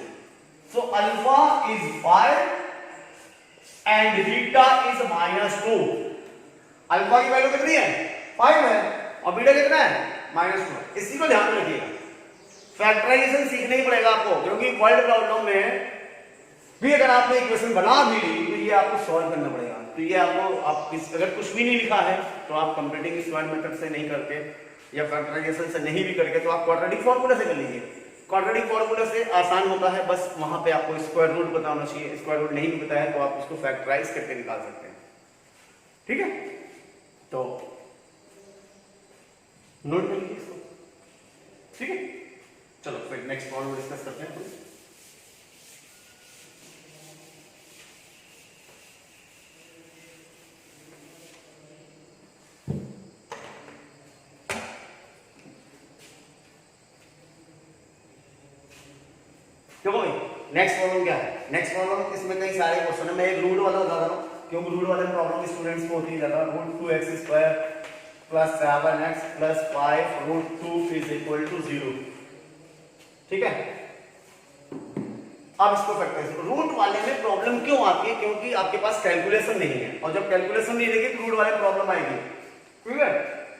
So alpha is 5 and beta is minus 2. Alpha की वैल्यू कितनी है, 5 है, और बीटा कितना है, -2। इसी को ध्यान में रखिएगा, फैक्टराइजेशन सीखना ही पड़ेगा आपको, क्योंकि वर्ड प्रॉब्लम में भी अगर आपने इक्वेशन बना भी ली तो ये आपको सॉल्व करना पड़ेगा। तो ये आपको, अगर कुछ भी नहीं लिखा है तो आप कंप्यूटिंग स्क्वायर मेथड से नहीं करके या फैक्टराइजेशन से नहीं भी करके तो आप क्वाड्रेटिक फार्मूला से कर लीजिए। क्वाड्रेटिक फार्मूला से आसान होता है, बस वहां पे आपको स्क्वायर रूट पता होना चाहिए। स्क्वायर रूट नहीं भी पता है तो आप उसको फैक्टराइज करके निकाल सकते हैं। ठीक है, तो नोट कर लीजिए इसको। ठीक है, चलो फिर नेक्स्ट प्रॉब्लम डिस्कस करते हैं। देखो भाई नेक्स्ट प्रॉब्लम क्या है, नेक्स्ट प्रॉब्लम, इसमें कई सारे क्वेश्चन है, मैं एक रूट वाला बता रहा हूँ क्योंकि रूट वाले प्रॉब्लम स्टूडेंट्स को होती है ज्यादा। Root 2x square plus 7x plus 5 root 2 is equal to 0। ठीक है, अब इसको फैक्टराइज। रूट वाले में प्रॉब्लम क्यों आती है? क्योंकि आपके पास कैलकुलेशन नहीं है, और जब कैलकुलेशन नहीं रहेगी तो रूट वाले प्रॉब्लम आएगी। ठीक है,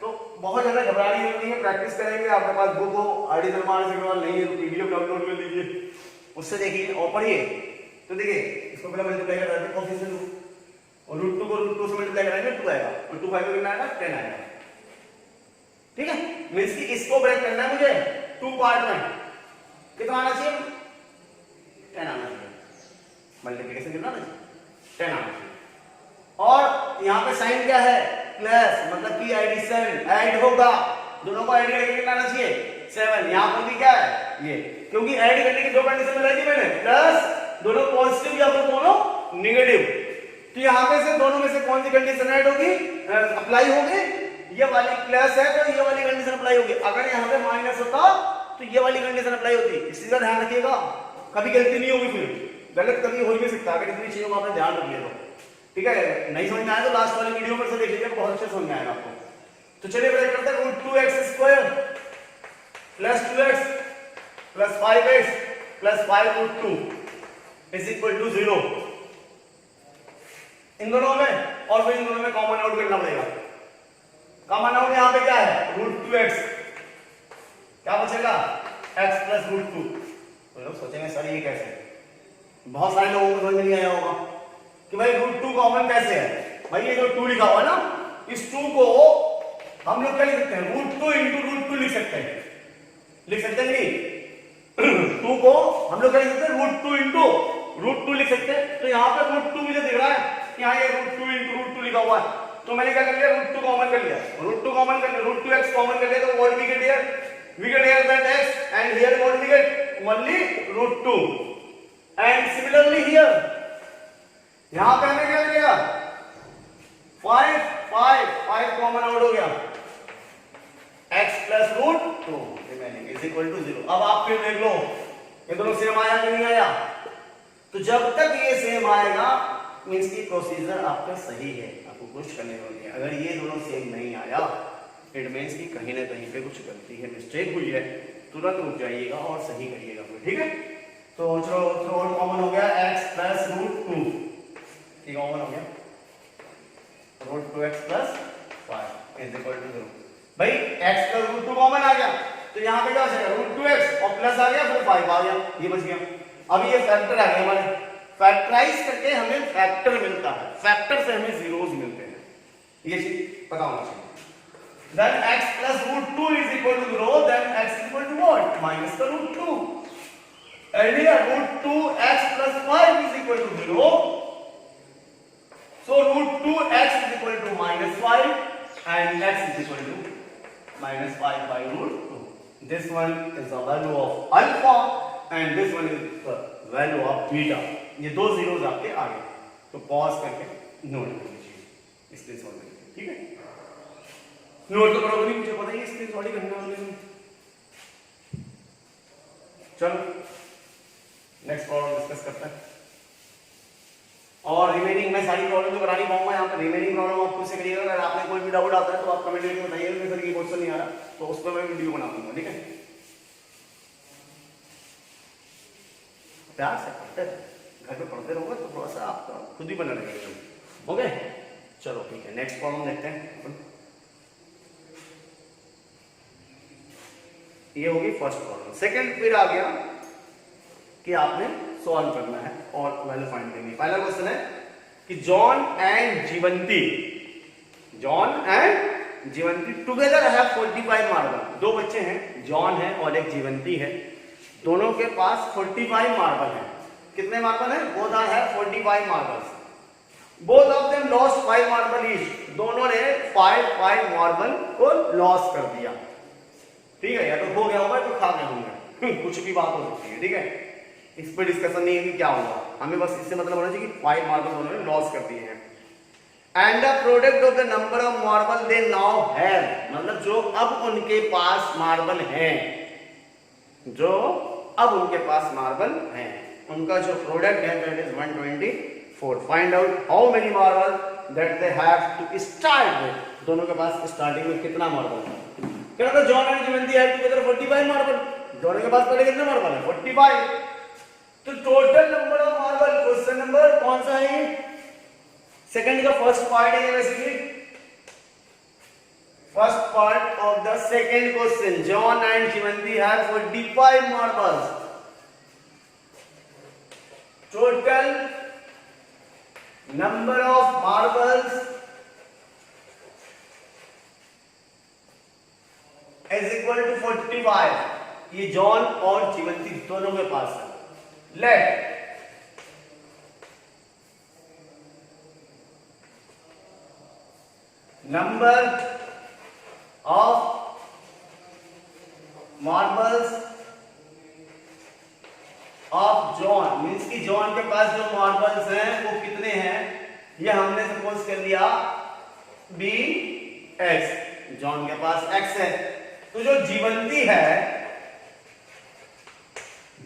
तो बहुत ज्यादा घबराने की जरूरत नहीं है, प्रैक्टिस करेंगे। आपके पास बुक हो आरडी धर्माल से नहीं है तो पीडीएफ डाउनलोड कर लीजिए, उससे देखिए और पढ़िए। तो देखिए इसको पहले मल्टीप्लाई कर देते हैं कोएफिशिएंट, और रूट 2 को रूट 2 से मल्टीप्लाई कराएंगे 2 आएगा, और 2 5 में कितना आएगा 10 आएगा। ठीक है, मींस कि इसको ब्रेक करना है मुझे 2 पार्ट में। कितना आना चाहिए? 10 आना चाहिए। मल्टीप्लिकेशन कितना आना चाहिए? 10 आना चाहिए। और यहाँ पे साइन क्या है? प्लस, मतलब कि एडिशन ऐड होगा, दोनों को ऐड करके कितना आना चाहिए? 7। यहाँ पर भी क्या है ये, क्योंकि ऐड करने की दो कंडीशन बताई थी मैंने, प्लस दोनों पॉजिटिव या फिर दोनों नेगेटिव। तो यहाँ पे से दोनों में से कौन सी कंडीशन ऐड होगी, अप्लाई होगी? ये वाली प्लस है तो ये वाली कंडीशन अप्लाई होगी। अगर यहाँ पे माइनस होता तो ये वाली कंडीशन अप्लाई होती। इस चीज का ध्यान रखिएगा, कभी गलती नहीं होगी, फिर गलत कभी हो ही नहीं सकता अगर इतनी चीजों का आपने ध्यान रखिए तो। ठीक है, नहीं समझ में आया तो लास्ट वाली वीडियो पर से देख लीजिए, बहुत अच्छे समझ में आएगा आपको। तो चलिए ब्रेक करते हैं। Root 2x square plus 2x plus 5x plus 5 root 2 is equal to 0। इन दोनों में और फिर इन दोनों में कॉमन आउट करना पड़ेगा। कॉमन आउट यहाँ पे क्या है? रूट 2x, क्या बचेगा? x plus root 2। तो लोग सोचेंगे सर ये कैसे, बहुत सारे लोगों को समझ में नहीं आया होगा कि भाई रूट 2 कॉमन कैसे है। भाई ये जो 2 लिखा हुआ है ना, इस 2 को हम लोग क्या लिख सकते हैं? रूट 2 इंटू रूट 2 लिख सकते हैं, लिख सकते हैं नहीं? 2 को हम लोग क्या लिख सकते हैं? रूट 2 इंटू रूट 2 लिख सकते हैं। तो यहाँ पे रूट 2 मुझे दिख रहा है, यहाँ ये रूट 2 इंटू रूट 2 लिखा हुआ है, तो मैंने क्या कर लिया? रूट 2 कॉमन कर लिया। रूट 2 कॉमन कर लिया, रूट 2x कॉमन कर लिया, तो what we get here? We get here that x and here what we get? Only root 2। And similarly here, यहां पे हमें क्या मिलेगा? 5 कॉमन आउट हो गया, x plus root 2 remaining is equal to 0। अब आप फिर देख लो ये दोनों सेम आया कि नहीं आया? तो जब तक ये सेम आएगा मींस की प्रोसीजर आपका सही है, आपको कुछ करने को नहीं है। अगर ये दोनों सेम नहीं आया इट मींस की कहीं ना कहीं पे कुछ गलती है, मिस्टेक हुई है, तुरंत रुक जाइएगा और सही करिएगा फिर। ठीक है, तो चलो कॉमन हो गया x प्लस रूट 2, ठीक कॉमन हो गया root 2x plus 5 is equal to 0। भाई x प्लस रूट 2 कॉमन आ गया, तो यहाँ पे क्या बचेगा? रूट 2x और प्लस आ गया, फिर 5 आ गया, ये बच गया। अभी ये फैक्टर आ गया हमारे, फैक्टराइज करके हमें फैक्टर मिलता है, फैक्टर से हमें जीरोस मिलते हैं, ये चीज पता होना चाहिए। Then x plus root 2 is equal to 0, then x is equal to what? Minus the root 2. And here root 2 x plus 5 is equal to 0. So root 2 x is equal to minus 5 and x is equal to minus 5 by root 2. This one is the value of alpha and this one is the value of beta. ये दो जीरोस आपके आ गए, तो पॉज करके नोट कर लीजिए, इसलिए सॉल्व करिए। ठीक है, नोट तो करोगे नहीं, मुझे पता ही इसलिए सॉरी करना होगा। चलो नेक्स्ट प्रॉब्लम डिस्कस करते हैं। और रिमेनिंग मैं सारी प्रॉब्लम तो करा नहीं पाऊंगा, यहाँ पे रिमेनिंग प्रॉब्लम आप खुद से करिएगा। अगर आपने कोई भी डाउट आता है तो आप कमेंट करके बताइए, सर ये क्वेश्चन नहीं आ रहा, तो उस पर मैं वीडियो बना दूंगा। ठीक है, प्यार से पढ़ते घर पे पढ़ते रहोगे तो थोड़ा सा आपका खुद ही बना लगेगा। ओके चलो ठीक है, नेक्स्ट प्रॉब्लम देखते हैं। ये होगी फर्स्ट प्रॉब्लम। सेकंड फिर आ गया कि आपने सॉल्व करना है और वैल्यू फाइंड करनी है। पहला क्वेश्चन है कि John and Jivanti together have 45 marble. दो बच्चे हैं, जॉन है और एक जीवंती है, दोनों के पास 45 मार्बल है। कितने मार्बल है? Both are have 45 marbles. Both of them lost 5 marble each. दोनों ने 5 मार्बल को लॉस कर दिया। ठीक है, या तो हो गया होगा तो खा गए होंगे कुछ भी बात हो सकती है। ठीक है, इस पर डिस्कशन नहीं है कि क्या होगा, हमें बस इससे मतलब होना चाहिए कि 5 मार्बल दोनों ने लॉस कर दिए हैं। And the product of the number of marble they now have, मतलब जो अब उनके पास मार्बल हैं, जो अब उनके पास मार्बल हैं, उनका जो प्रोडक्ट है that is 124. Find out how many marble that they have to start with. दोनों के पास स्टार्टिंग में कितना मार्बल है. क्या मतलब John and Jimanti have together 45 marble. दोनों के पास पहले कितने मार्बल है 45. तो total number of marble question number कौन सा है. सेकंड का फर्स्ट पार्ट है basically. First part of the second question. John and Jimanti have 45 marbles. Total number of marbles is equal to 45. ये जॉन और जिमंती दोनों के पास है. Let number of marbles of John means कि जॉन के पास जो मार्बल्स हैं वो कितने हैं. ये हमने सपोज कर लिया बी एक्स. जॉन के पास एक्स है. तो जो जीवंती है,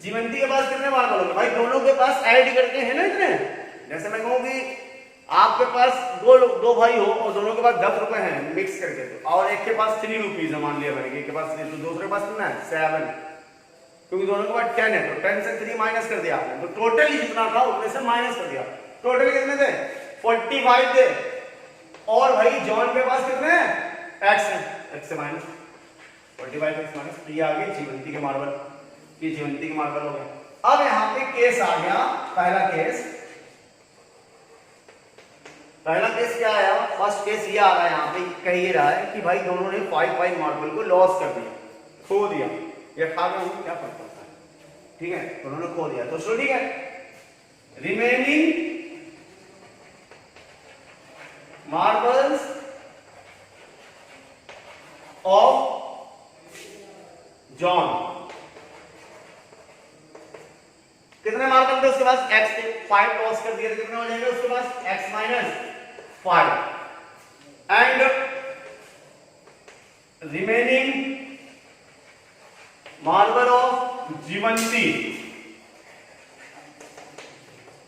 जीवंती के पास कितने मार्बल होंगे भाई. दोनों के पास ऐड करके है ना इतने. जैसे मैं कहूँ कि आपके पास दो भाई हो और दोनों के पास 10 रुपए हैं मिक्स करके, तो और एक के पास 3 रुपीज है मान लिया मैंने, एक के पास 3, तो दूसरे के पास कितना है 7, क्योंकि दोनों के पास 10 है. तो 10 से 3 माइनस कर दिया आपने, तो टोटल जितना था उसमें से माइनस कर दिया. टोटल कितने थे 45 थे. और भाई जॉन के पास कितने हैं एक्स है. एक्स से माइनस 45 एक्स माइनस. तो ये आ गई जीवंती के मार्बल. ये जीवंती के मार्बल हो गए. अब यहाँ पे केस आ गया. पहला केस क्या आया. फर्स्ट केस ये आ रहा है. यहाँ पे कह ये रहा है कि भाई दोनों ने 5 मार्बल को लॉस कर दिया, खो दिया. ये खा गए होंगे क्या फर्क पड़ता है. ठीक है, दोनों ने खो दिया. तो चलो ठीक है. Remaining marbles of John. कितने मार्बल थे उसके पास x थे. 5 लॉस कर दिए तो कितने हो जाएंगे उसके पास x minus 5. And remaining marble of Jivanti.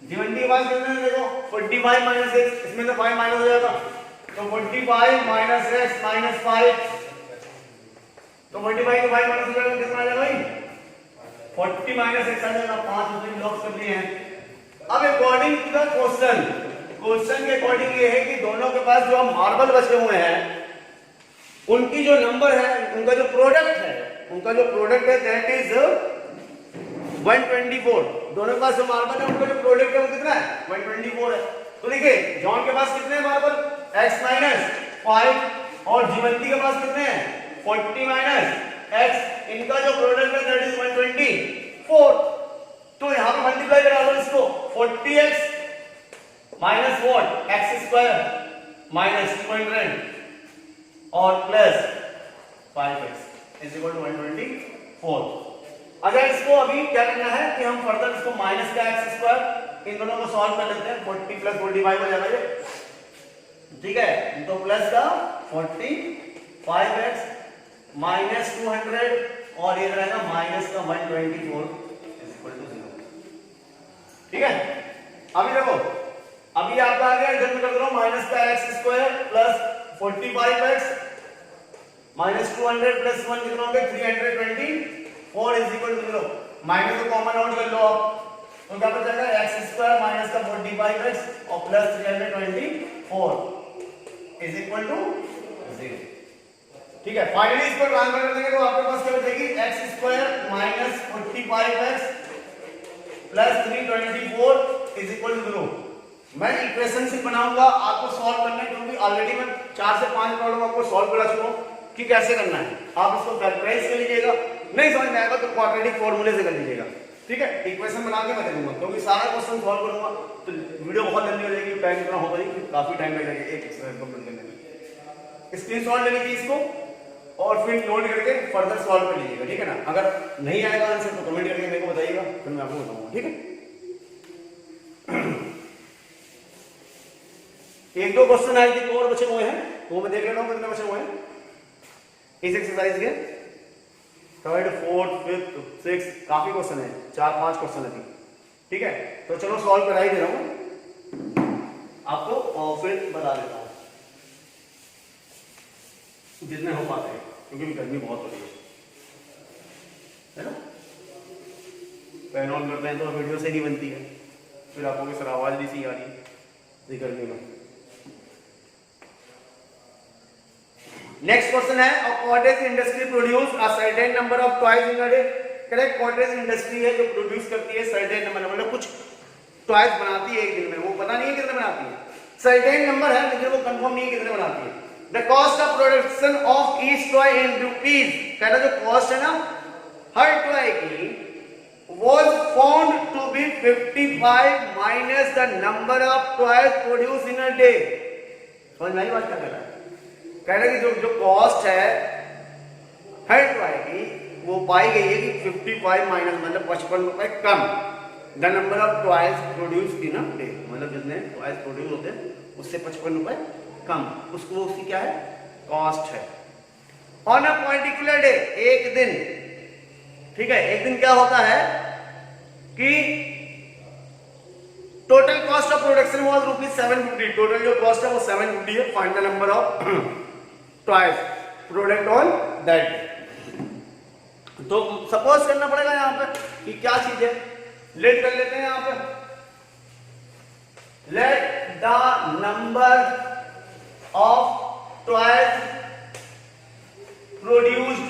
Jivanti के पास कितने हैं देखो 45 माइनस x. इसमें तो 5 माइनस हो जाएगा, तो 45 माइनस x माइनस 5. तो 45 को 5 माइनस हो जाएगा, कितना आ जाएगा भाई 40 माइनस x आ जाएगा. 5 उसमें लॉस कर दिए हैं. अब अकॉर्डिंग टू द क्वेश्चन के अकॉर्डिंग ये है कि दोनों के पास जो मार्बल बचे हुए हैं उनकी जो नंबर है, उनका जो प्रोडक्ट है दैट इज 124. दोनों के पास जो मार्बल है उनका जो प्रोडक्ट है वो कितना है 124 है. तो देखिए जॉन के पास कितने मार्बल x माइनस 5 और जीवंती के पास कितने हैं 40 माइनस x. इनका जो प्रोडक्ट है दैट इज 124. तो यहां पे मल्टीप्लाई करा लो इसको. 40x minus what x square minus 200 और plus 5x is equal to 124. अगर इसको अभी क्या करना है कि हम फर्दर इसको माइनस का एक्स स्क्वायर इन दोनों को सॉल्व कर लेते हैं. 40 प्लस 45 हो जाएगा ये. ठीक है, तो प्लस का 45x माइनस 200 और ये रहेगा माइनस का 124 इज इक्वल टू 0. ठीक है, अभी देखो अभी आपका आ गया. इधर में कर दो माइनस का x square plus 45x minus 200 plus 1 कितना हो गया 324 इज इक्वल टू 0. माइनस को कॉमन आउट कर लो आप, तो क्या बचेगा एक्स स्क्वायर माइनस का 45x और प्लस 324 इज इक्वल टू 0. ठीक है, फाइनली इसको ट्रांसफर कर देंगे तो आपके पास क्या बचेगी x square minus 45x plus 324 is equal to 0. मैं इक्वेशन से बनाऊंगा आपको सॉल्व करना है, क्योंकि ऑलरेडी मैं 4 से 5 प्रॉब्लम आपको सॉल्व करा चुका हूं कि कैसे करना है. आप इसको फैक्टराइज कर लीजिएगा, नहीं समझ में आएगा तो क्वाड्रेटिक फॉर्मूले से कर लीजिएगा. ठीक है, इक्वेशन बना के मैं दे दूंगा, क्योंकि सारा क्वेश्चन सॉल्व करूंगा तो वीडियो बहुत जल्दी हो जाएगी. टाइम इतना होगा नहीं, काफी टाइम लगेगा एक एक्सरसाइज कंप्लीट करने में. स्क्रीनशॉट ले लीजिए इसको और फिर नोट करके फर्दर सॉल्व कर लीजिएगा. ठीक है ना. अगर नहीं आएगा आंसर तो कमेंट करके मेरे को बताइएगा, फिर मैं आपको बताऊंगा. ठीक है, एक दो क्वेश्चन आए थे और बचे हुए हैं, वो मैं देख लेता हूं कितने बचे हुए हैं इस एक्सरसाइज के. 3rd 4th 5th 6th काफी क्वेश्चन है, 4-5 क्वेश्चन है. ठीक है, तो चलो सॉल्व करा ही दे रहा हूं आपको और फिर बता देता हूं जितने हो पाते हैं, क्योंकि गर्मी बहुत हो रही है ना। फैन ऑन करते हैं तो वीडियो से नहीं बनती है, फिर आपको की सर आवाज नहीं सी आ रही है गर्मी में। नेक्स्ट क्वेश्चन है, a cottage industry produce a certain number of toys in a day. Correct, cottage industry है जो प्रोड्यूस करती है सर्टेन नंबर, मतलब कुछ टॉयज बनाती है एक दिन में, वो पता नहीं है कितने बनाती है, सर्टेन नंबर है लेकिन वो कंफर्म नहीं है कितने बनाती है। The cost of production of each toy in rupees, कहना जो कॉस्ट है ना हर टॉय की was found to be 55 minus the number of toys produced in a day। समझ में आई बात क्या कह रहा है? कह रहा है कि जो कॉस्ट है हर टॉय की वो पाई गई है कि 55 माइनस मतलब 55 रुपए come the number of toys produce in a day, मतलब जितने टॉयज प्रोड्यूस होते हैं उससे 55 रुपए कम, उसको उसकी क्या है कॉस्ट है। ऑन अ पर्टिकुलर डे, एक दिन, ठीक है, एक दिन क्या होता है कि total cost of production was ₹750, total जो कॉस्ट है वो 750 है। Find the number of toys product on that. तो सपोज करना पड़ेगा यहां पर कि क्या चीज है, लेट कर लेते हैं यहां पर, let the number of toys produced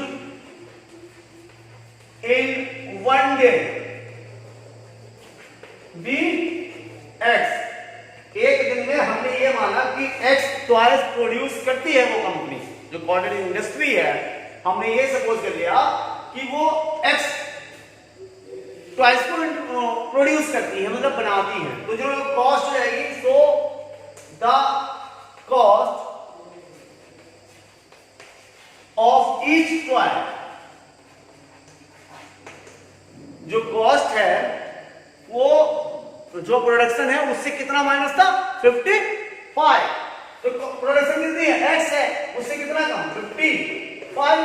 in one day be x. एक दिन में हमने ये माना कि एक्स टॉयज प्रोड्यूस करती है वो कंपनी, जो कॉटेज इंडस्ट्री है, हमने ये सपोज कर लिया कि वो एक्स टॉयज को प्रोड्यूस करती है, मतलब बनाती है। तो जो कॉस्ट हो जाएगी, so the cost of each toy, जो कॉस्ट है वो जो प्रोडक्शन है उससे कितना माइनस था 55, तो प्रोडक्शन कितनी है एक्स है, उससे कितना कम 55,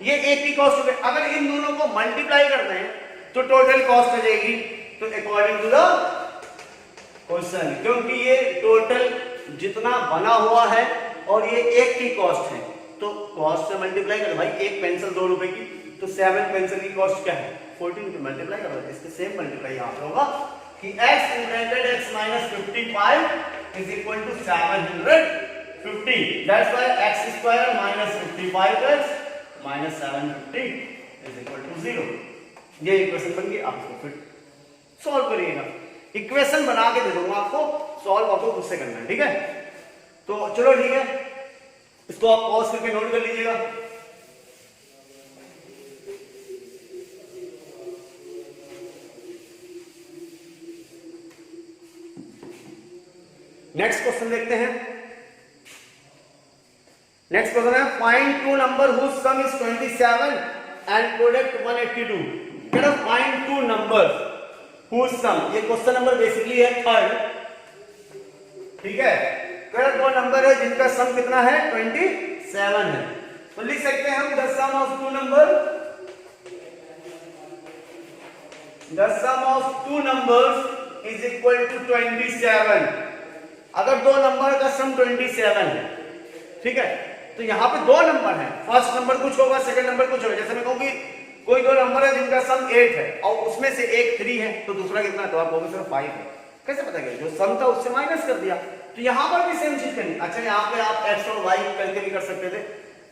ये एक की कॉस्ट हो गई। अगर इन दोनों को मल्टीप्लाई करते हैं तो टोटल कॉस्ट हो जाएगी, तो अकॉर्डिंग टू द क्वेश्चन, क्योंकि ये टोटल जितना बना हुआ है और ये एक की कॉस्ट है, तो कॉस्ट से मल्टीप्लाई करें भाई, एक पेंसिल 2 रुपए की, तो 7 पेंसिल की कॉस्ट क्या है 14 पे मल्टीप्लाई करो, इसके सेम मल्टीप्लाई यहां पर होगा कि x integrated x minus 55 is equal to 750, that's why x square minus 55x minus 750 is equal to 0। ये इक्वेशन बन गई, आप इसको फिर सॉल्व करिएगा, इक्वेशन बना के दे दूंगा आपको, सॉल्व आपको खुद से करना है, ठीक है। तो चलो ठीक है, इसको आप पॉज करके नोट कर लीजिएगा। नेक्स्ट क्वेश्चन देखते हैं। नेक्स्ट क्वेश्चन है, find two number whose sum is 27 and product 182। क्या find two number whose sum, ये क्वेश्चन नंबर बेसिकली है 3rd, ठीक है। क्या दो नंबर है जिनका सम कितना है 27 है, तो लिख सकते हैं हम the sum of two number, the sum of two numbers is equal to 27। अगर दो नंबर का सम 27 है, ठीक है, तो यहां पे दो नंबर हैं, फर्स्ट नंबर कुछ होगा, सेकंड नंबर कुछ होगा। जैसे मैं कहूं कि कोई दो नंबर है जिनका सम 8 है और उसमें से एक 3 है, तो दूसरा कितना है, तो आप कहोगे सर 5 है। कैसे पता करें, जो सम था उससे माइनस कर दिया। तो यहां पर भी सेम चीज करनी। अच्छा, यहां पे आप x और y करके भी कर सकते थे,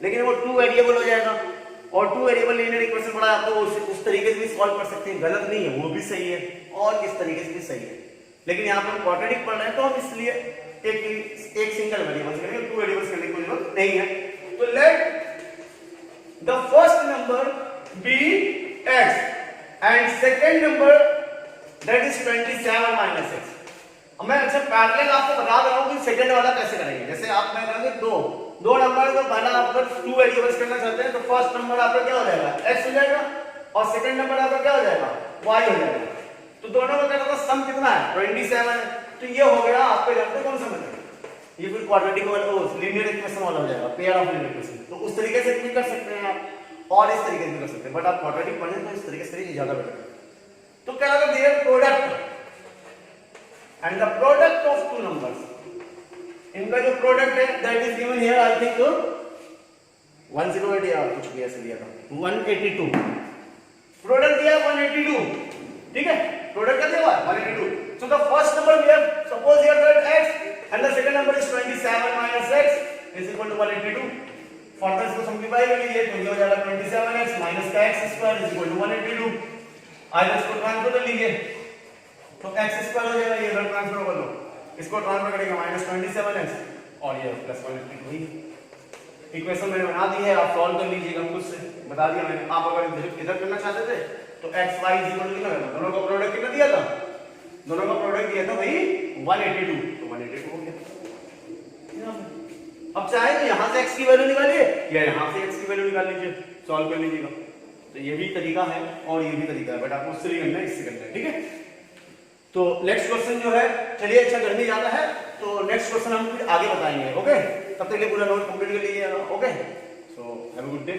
लेकिन वो 2 वेरिएबल हो जाएगा, और 2 वेरिएबल लीनियर इक्वेशन बड़ा आप तो उस तरीके से भी सॉल्व कर सकते हैं, गलत नहीं है, वो भी सही है और इस तरीके से भी सही है। लेकिन यहां पर क्वाड्रेटिक पढ़ रहे हैं तो हम इसलिए एक सिंगल वेरिएबल करेंगे, 2 वेरिएबल्स करने की कोई जरूरत नहीं है। तो let the first number be x and second number that is 27 minus x। अब मैं अच्छा पैरेलल आपको बता रहा हूं कि सेकंड वाला कैसे करेंगे। जैसे आप मैं करेंगे दो नंबर को पहला आप अगर 2 वेरिएबल्स करना चाहते हैं तो फर्स्ट नंबर आपका क्या हो जाएगा x हो जाएगा और सेकंड नंबर आपका क्या हो जाएगा y हो जाएगा। तो दोनों का क्या सम कितना है 27 है, तो ये हो गया आपके जानते कौन सा मेथड, ये फिर क्वाड्रेटिक वाला लीनियर इक्वेशन वाला हो जाएगा, पेयर ऑफ लीनियर इक्वेशन। तो उस तरीके से भी कर सकते हैं आप और इस तरीके से भी कर सकते हैं, बट आप क्वाड्रेटिक पढ़ें तो इस तरीके से ज्यादा बेटर है। तो क्या होगा their product and the product of two numbers, इनका जो प्रोडक्ट है that is given here I think 108 या कुछ भी ऐसे दिया था 182, प्रोडक्ट दिया 182, ठीक है, प्रोडक्ट क्या दिया 182. So the first number we have suppose here that x and the second number is 27 minus x is equal to 182. Further इसको सिंपलीफाई कर लीजिए तो ये हो जाएगा 27x minus का x square is equal to 182. आज इसको ट्रांसफर कर लीजिए तो x square हो जाएगा, ये इधर ट्रांसफर कर लो, इसको ट्रांसफर करेंगे minus 27x और ये प्लस 182. इक्वेशन मैंने बना दी है, आप सॉल्व कर लीजिएगा खुद से, बता दिया मैंने. आप अगर इधर करना चाहते थे तो x y is equal to कितना करना, दोनों का प्रोडक्ट कितना दिया था, दोनों का प्रोडक्ट दिया था भाई 182, तो 182 हो गया. अब चाहे तो यहां से x की वैल्यू निकालिए या यहां से x की वैल्यू निकाल लीजिए, सॉल्व कर लीजिएगा. तो ये भी तरीका है और ये भी तरीका है, बट आपको उससे नहीं करना है, इससे करना है, ठीक है. तो नेक्स्ट क्वेश्चन जो है, चलिए अच्छा गर्मी ज्यादा है तो नेक्स्ट क्वेश्चन हम फिर आगे बताएंगे. ओके, तब तक के लिए पूरा नोट कंप्लीट कर लीजिए. Okay, so have a good day.